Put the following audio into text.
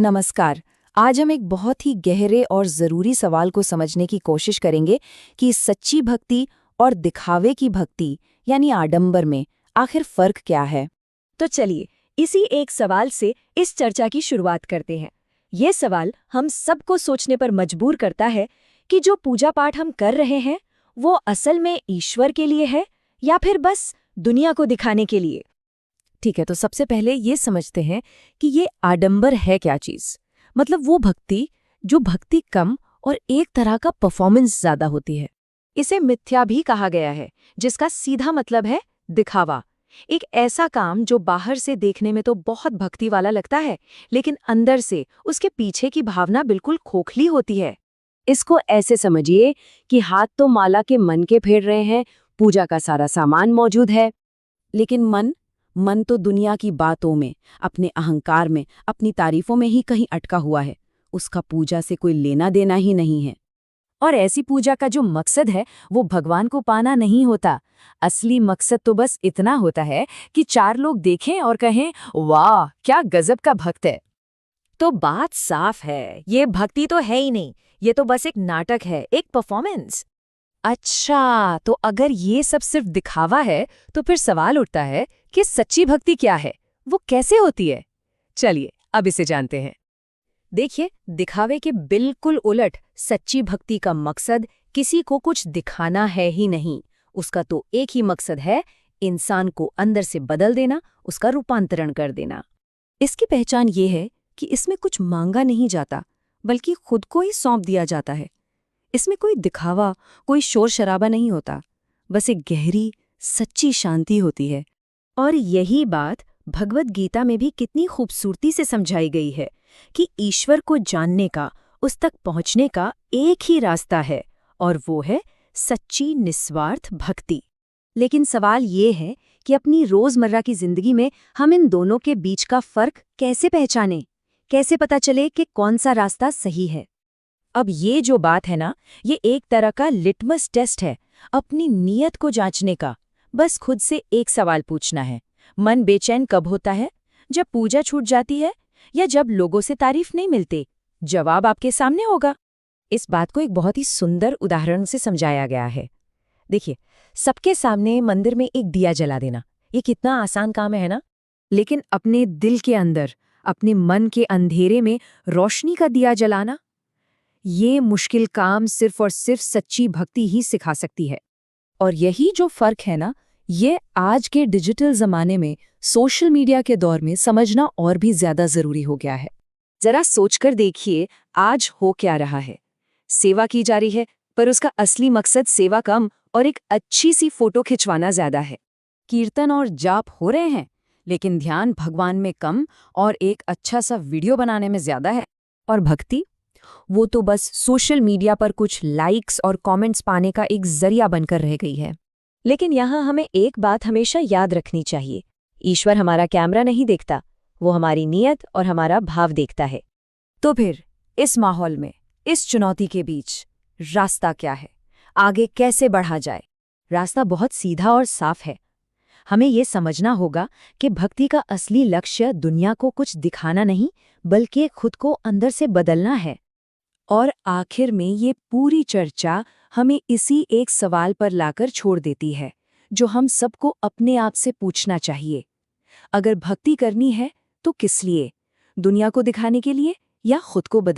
नमस्कार। आज हम एक बहुत ही गहरे और ज़रूरी सवाल को समझने की कोशिश करेंगे कि सच्ची भक्ति और दिखावे की भक्ति यानी आडंबर में आखिर फ़र्क क्या है। तो चलिए इसी एक सवाल से इस चर्चा की शुरुआत करते हैं। ये सवाल हम सबको सोचने पर मजबूर करता है कि जो पूजा पाठ हम कर रहे हैं वो असल में ईश्वर के लिए है या फिर बस दुनिया को दिखाने के लिए। ठीक है, तो सबसे पहले ये समझते हैं कि ये आडंबर है क्या चीज़। मतलब वो भक्ति जो भक्ति कम और एक तरह का परफॉर्मेंस ज़्यादा होती है। इसे मिथ्या भी कहा गया है, जिसका सीधा मतलब है दिखावा। एक ऐसा काम जो बाहर से देखने में तो बहुत भक्ति वाला लगता है, लेकिन अंदर से उसके पीछे की भावना बिल्कुल खोखली होती है। इसको ऐसे समझिए कि हाथ तो माला के मन के फेर रहे हैं, पूजा का सारा सामान मौजूद है, लेकिन मन तो दुनिया की बातों में, अपने अहंकार में, अपनी तारीफों में ही कहीं अटका हुआ है। उसका पूजा से कोई लेना देना ही नहीं है। और ऐसी पूजा का जो मकसद है वो भगवान को पाना नहीं होता। असली मकसद तो बस इतना होता है कि चार लोग देखें और कहें, वाह क्या गजब का भक्त है। तो बात साफ है, ये भक्ति तो है ही नहीं, ये तो बस एक नाटक है, एक परफॉर्मेंस। अच्छा, तो अगर ये सब सिर्फ दिखावा है तो फिर सवाल उठता है कि सच्ची भक्ति क्या है, वो कैसे होती है। चलिए अब इसे जानते हैं। देखिए, दिखावे के बिल्कुल उलट सच्ची भक्ति का मकसद किसी को कुछ दिखाना है ही नहीं। उसका तो एक ही मकसद है, इंसान को अंदर से बदल देना, उसका रूपांतरण कर देना। इसकी पहचान ये है कि इसमें कुछ मांगा नहीं जाता, बल्कि खुद को ही सौंप दिया जाता है। इसमें कोई दिखावा, कोई शोर शराबा नहीं होता, बस एक गहरी सच्ची शांति होती है। और यही बात भगवद गीता में भी कितनी खूबसूरती से समझाई गई है कि ईश्वर को जानने का, उस तक पहुंचने का एक ही रास्ता है, और वो है सच्ची निस्वार्थ भक्ति। लेकिन सवाल ये है कि अपनी रोजमर्रा की जिंदगी में हम इन दोनों के बीच का फर्क कैसे पहचानें? कैसे पता चले कि कौन सा रास्ता सही है? अब ये जो बात है ना, ये एक तरह का लिटमस टेस्ट है अपनी नीयत को जांचने का। बस खुद से एक सवाल पूछना है, मन बेचैन कब होता है? जब पूजा छूट जाती है या जब लोगों से तारीफ नहीं मिलती? जवाब आपके सामने होगा। इस बात को एक बहुत ही सुंदर उदाहरण से समझाया गया है। देखिए, सबके सामने मंदिर में एक दिया जला देना, ये कितना आसान काम है ना? लेकिन अपने दिल के अंदर, अपने मन के अंधेरे में रोशनी का दिया जलाना, ये मुश्किल काम सिर्फ और सिर्फ सच्ची भक्ति ही सिखा सकती है। और यही जो फर्क है ना, ये आज के डिजिटल जमाने में, सोशल मीडिया के दौर में समझना और भी ज्यादा जरूरी हो गया है। जरा सोचकर देखिए, आज हो क्या रहा है। सेवा की जा रही है, पर उसका असली मकसद सेवा कम और एक अच्छी सी फोटो खिंचवाना ज्यादा है। कीर्तन और जाप हो रहे हैं, लेकिन ध्यान भगवान में कम और एक अच्छा सा वीडियो बनाने में ज्यादा है। और भक्ति, वो तो बस सोशल मीडिया पर कुछ लाइक्स और कमेंट्स पाने का एक जरिया बनकर रह गई है। लेकिन यहाँ हमें एक बात हमेशा याद रखनी चाहिए, ईश्वर हमारा कैमरा नहीं देखता, वो हमारी नीयत और हमारा भाव देखता है। तो फिर इस माहौल में, इस चुनौती के बीच रास्ता क्या है? आगे कैसे बढ़ा जाए? रास्ता बहुत सीधा और साफ है। हमें ये समझना होगा कि भक्ति का असली लक्ष्य दुनिया को कुछ दिखाना नहीं, बल्कि खुद को अंदर से बदलना है। और आखिर में ये पूरी चर्चा हमें इसी एक सवाल पर लाकर छोड़ देती है, जो हम सबको अपने आप से पूछना चाहिए। अगर भक्ति करनी है तो किस लिए? दुनिया को दिखाने के लिए या खुद को बदलने